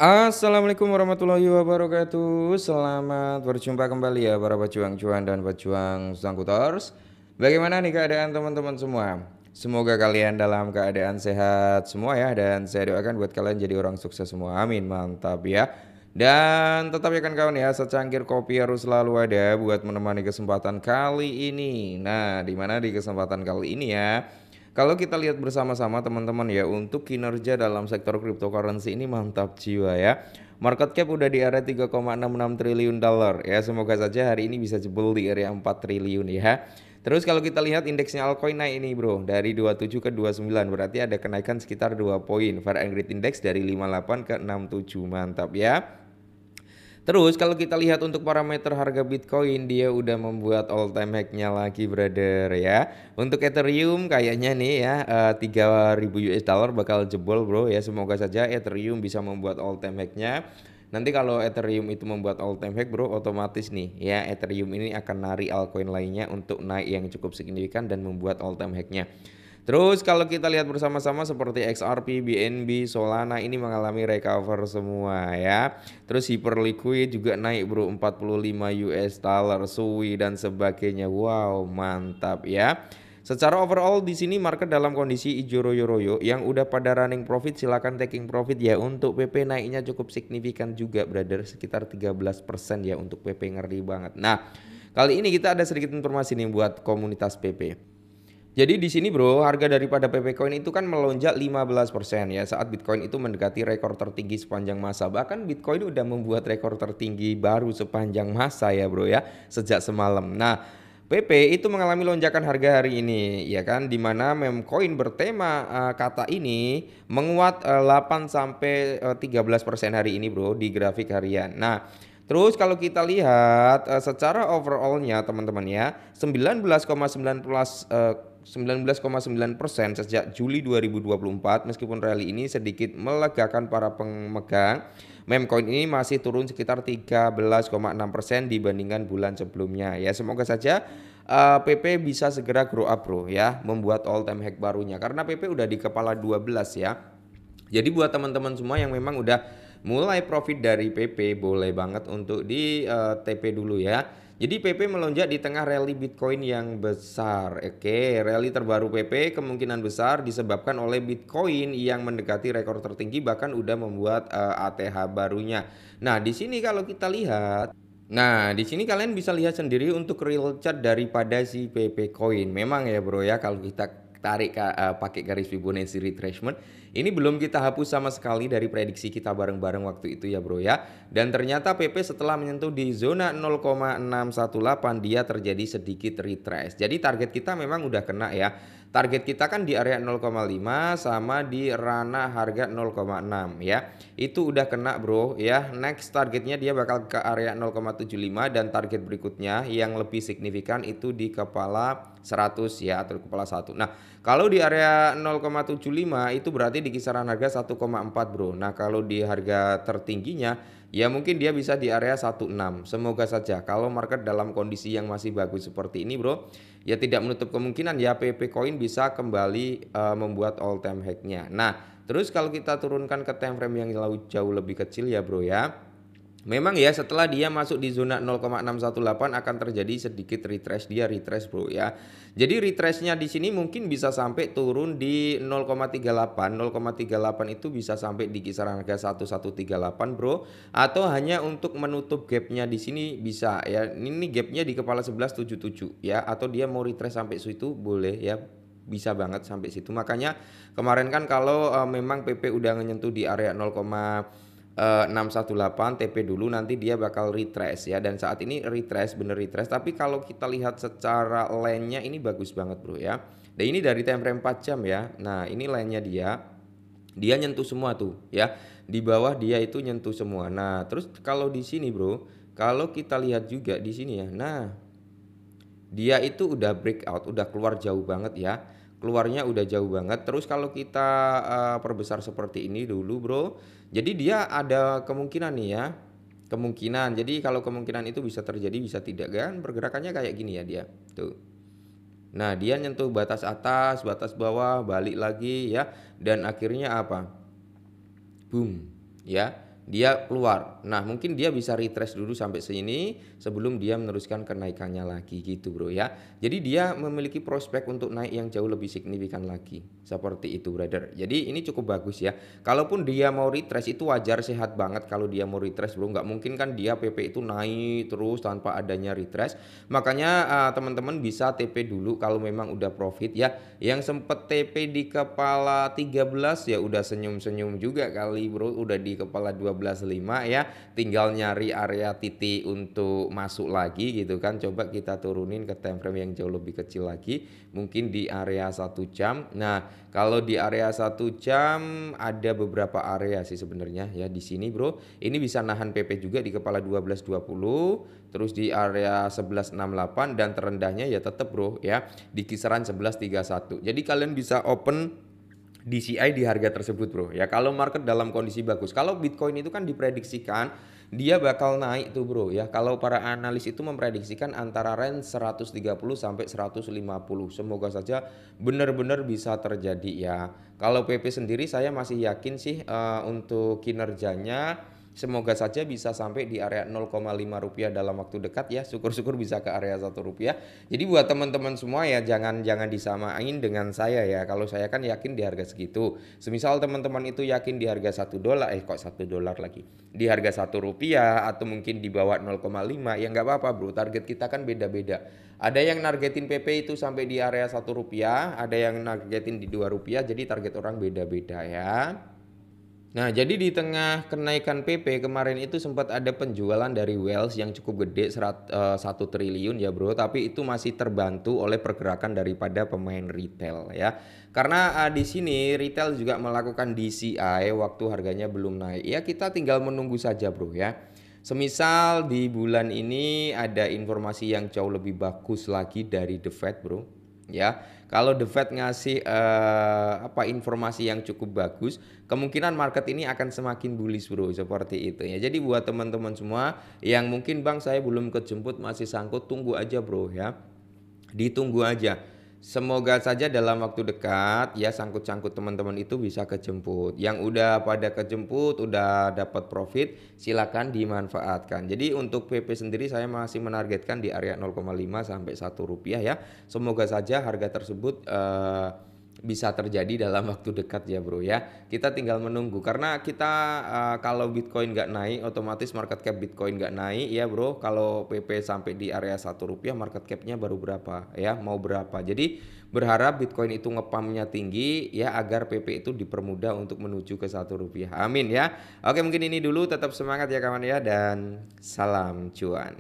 Assalamualaikum warahmatullahi wabarakatuh. Selamat berjumpa kembali ya para pejuang cuan dan pejuang Sangkuters. Bagaimana nih keadaan teman-teman semua? Semoga kalian dalam keadaan sehat semua ya, dan saya doakan buat kalian jadi orang sukses semua. Amin, mantap ya. Dan tetap ya kan kawan ya, secangkir kopi harus selalu ada buat menemani kesempatan kali ini. Nah, dimana di kesempatan kali ini ya, kalau kita lihat bersama-sama teman-teman ya, untuk kinerja dalam sektor cryptocurrency ini mantap jiwa ya. Market cap udah di area 3,66 triliun dolar ya. Semoga saja hari ini bisa jebol di area 4 triliun ya. Terus kalau kita lihat indeksnya altcoin naik ini bro, dari 27 ke 29, berarti ada kenaikan sekitar 2 poin. Fair and Greed Index dari 58 ke 67, mantap ya. Terus kalau kita lihat untuk parameter harga Bitcoin, dia udah membuat all time high-nya lagi brother ya. Untuk Ethereum kayaknya nih ya 3.000 US dollar bakal jebol bro ya. Semoga saja Ethereum bisa membuat all time high-nya. Nanti kalau Ethereum itu membuat all time high bro, otomatis nih ya Ethereum ini akan narik altcoin lainnya untuk naik yang cukup signifikan dan membuat all time high-nya. Terus kalau kita lihat bersama-sama seperti XRP, BNB, Solana ini mengalami recover semua ya. Terus Hyperliquid juga naik bro, 45 US dollar, SUI dan sebagainya. Wow, mantap ya. Secara overall di sini market dalam kondisi hijau royo-royo. Yang udah pada running profit silakan taking profit ya. Untuk PP naiknya cukup signifikan juga brother, sekitar 13% ya untuk PP, ngeri banget. Nah, kali ini kita ada sedikit informasi nih buat komunitas PP. Jadi di sini bro, harga daripada PP Coin itu kan melonjak 15% ya saat Bitcoin itu mendekati rekor tertinggi sepanjang masa. Bahkan Bitcoin udah membuat rekor tertinggi baru sepanjang masa ya bro ya, sejak semalam. Nah, PP itu mengalami lonjakan harga hari ini ya kan, di mana meme coin bertema kata ini menguat 8 sampai 13% hari ini bro di grafik harian. Nah, terus kalau kita lihat secara overallnya teman-teman ya, 19,9% sejak Juli 2024, meskipun rally ini sedikit melegakan para pemegang, meme coin ini masih turun sekitar 13,6% dibandingkan bulan sebelumnya ya. Semoga saja PP bisa segera grow up bro ya, membuat all time high barunya, karena PP udah di kepala 12 ya. Jadi buat teman-teman semua yang memang udah mulai profit dari PP, boleh banget untuk di TP dulu ya. Jadi PP melonjak di tengah rally Bitcoin yang besar. Oke, rally terbaru PP kemungkinan besar disebabkan oleh Bitcoin yang mendekati rekor tertinggi, bahkan udah membuat ATH barunya. Nah, di sini kalau kita lihat, nah, di sini kalian bisa lihat sendiri untuk real chart daripada si PP Coin. Memang ya bro ya, kalau kita tarik pakai garis Fibonacci retracement, ini belum kita hapus sama sekali dari prediksi kita bareng-bareng waktu itu ya bro ya. Dan ternyata PP setelah menyentuh di zona 0,618 dia terjadi sedikit retrace. Jadi target kita memang udah kena ya. Target kita kan di area 0,5 sama di ranah harga 0,6 ya. Itu udah kena bro ya. Next targetnya dia bakal ke area 0,75, dan target berikutnya yang lebih signifikan itu di kepala 100 ya, atau kepala 1. Nah, kalau di area 0,75 itu berarti di kisaran harga 1,4 bro. Nah, kalau di harga tertingginya ya mungkin dia bisa di area 16. Semoga saja kalau market dalam kondisi yang masih bagus seperti ini bro, ya tidak menutup kemungkinan ya PP Coin bisa kembali membuat all time high-nya. Nah, terus kalau kita turunkan ke time frame yang jauh lebih kecil ya bro ya, memang ya setelah dia masuk di zona 0,618 akan terjadi sedikit retrace, dia retrace bro ya. Jadi retrace-nya di sini mungkin bisa sampai turun di 0,38. 0,38 itu bisa sampai di kisaran harga 1138 bro, atau hanya untuk menutup gapnya di sini bisa ya. Ini gapnya di kepala 1177 ya, atau dia mau retrace sampai situ boleh ya, bisa banget sampai situ. Makanya kemarin kan kalau memang PP udah menyentuh di area 0,618 TP dulu, nanti dia bakal retrace ya, dan saat ini retrace, bener retrace. Tapi kalau kita lihat secara line-nya ini bagus banget bro ya. Dan ini dari time frame 4 jam ya. Nah, ini line-nya dia nyentuh semua tuh ya. Di bawah dia itu nyentuh semua. Nah, terus kalau di sini bro, kalau kita lihat juga di sini ya. Nah, dia itu udah breakout, udah keluar jauh banget ya. Keluarnya udah jauh banget. Terus kalau kita perbesar seperti ini dulu bro, jadi dia ada kemungkinan nih ya. Kemungkinan. Jadi kalau kemungkinan itu bisa terjadi bisa tidak, kan pergerakannya kayak gini ya dia. Tuh. Nah, dia nyentuh batas atas, batas bawah, balik lagi ya. Dan akhirnya apa? Boom. Ya. dia keluar. Nah, mungkin dia bisa retrace dulu sampai sini sebelum dia meneruskan kenaikannya lagi gitu, Bro ya. Jadi dia memiliki prospek untuk naik yang jauh lebih signifikan lagi. Seperti itu, brother. Jadi ini cukup bagus ya. Kalaupun dia mau retrace itu wajar, sehat banget kalau dia mau retrace, Bro. Nggak mungkin kan dia PP itu naik terus tanpa adanya retrace. Makanya teman-teman bisa TP dulu kalau memang udah profit ya. Yang sempet TP di kepala 13 ya udah senyum-senyum juga kali, Bro. Udah di kepala 12,5 ya. Tinggal nyari area titik untuk masuk lagi gitu kan. Coba kita turunin ke time frame yang jauh lebih kecil lagi, mungkin di area 1 jam. Nah, kalau di area 1 jam ada beberapa area sih sebenarnya ya di sini, Bro. Ini bisa nahan PP juga di kepala 12,20, terus di area 11,68 dan terendahnya ya tetap, Bro ya, di kisaran 11,31. Jadi kalian bisa open DCI di harga tersebut, Bro ya, kalau market dalam kondisi bagus. Kalau Bitcoin itu kan diprediksikan dia bakal naik tuh, Bro ya. Kalau para analis itu memprediksikan antara range 130 sampai 150. Semoga saja benar-benar bisa terjadi ya. Kalau PP sendiri saya masih yakin sih untuk kinerjanya semoga saja bisa sampai di area 0,5 rupiah dalam waktu dekat ya. Syukur-syukur bisa ke area 1 rupiah. Jadi buat teman-teman semua ya jangan disamain dengan saya ya. Kalau saya kan yakin di harga segitu. Semisal teman-teman itu yakin di harga $1, kok $1 lagi. Di harga 1 rupiah atau mungkin di bawah 0,5 ya nggak apa-apa, Bro. Target kita kan beda-beda. Ada yang nargetin PP itu sampai di area 1 rupiah, ada yang nargetin di 2 rupiah. Jadi target orang beda-beda ya. Nah, jadi di tengah kenaikan PP kemarin itu sempat ada penjualan dari Wells yang cukup gede 1 triliun ya, Bro, tapi itu masih terbantu oleh pergerakan daripada pemain retail ya. Karena di sini retail juga melakukan DCI waktu harganya belum naik. Ya, kita tinggal menunggu saja, Bro ya. Semisal di bulan ini ada informasi yang jauh lebih bagus lagi dari The Fed, Bro ya. Kalau The Fed ngasih informasi yang cukup bagus, kemungkinan market ini akan semakin bullish, Bro, seperti itu ya. Jadi buat teman-teman semua yang mungkin Bang saya belum kejemput masih sangkut, tunggu aja, Bro ya. Ditunggu aja. Semoga saja dalam waktu dekat ya sangkut-sangkut teman-teman itu bisa kejemput. Yang udah pada kejemput, udah dapat profit, silakan dimanfaatkan. Jadi untuk PP sendiri saya masih menargetkan di area 0,5 sampai 1 rupiah ya. Semoga saja harga tersebut bisa terjadi dalam waktu dekat ya, Bro ya. Kita tinggal menunggu karena kita kalau Bitcoin nggak naik otomatis market cap Bitcoin nggak naik ya, Bro. Kalau PP sampai di area 1 rupiah market capnya baru berapa ya, mau berapa. Jadi berharap Bitcoin itu ngepamnya tinggi ya agar PP itu dipermudah untuk menuju ke 1 rupiah. Amin ya. Oke, mungkin ini dulu, tetap semangat ya kawan ya, dan salam cuan.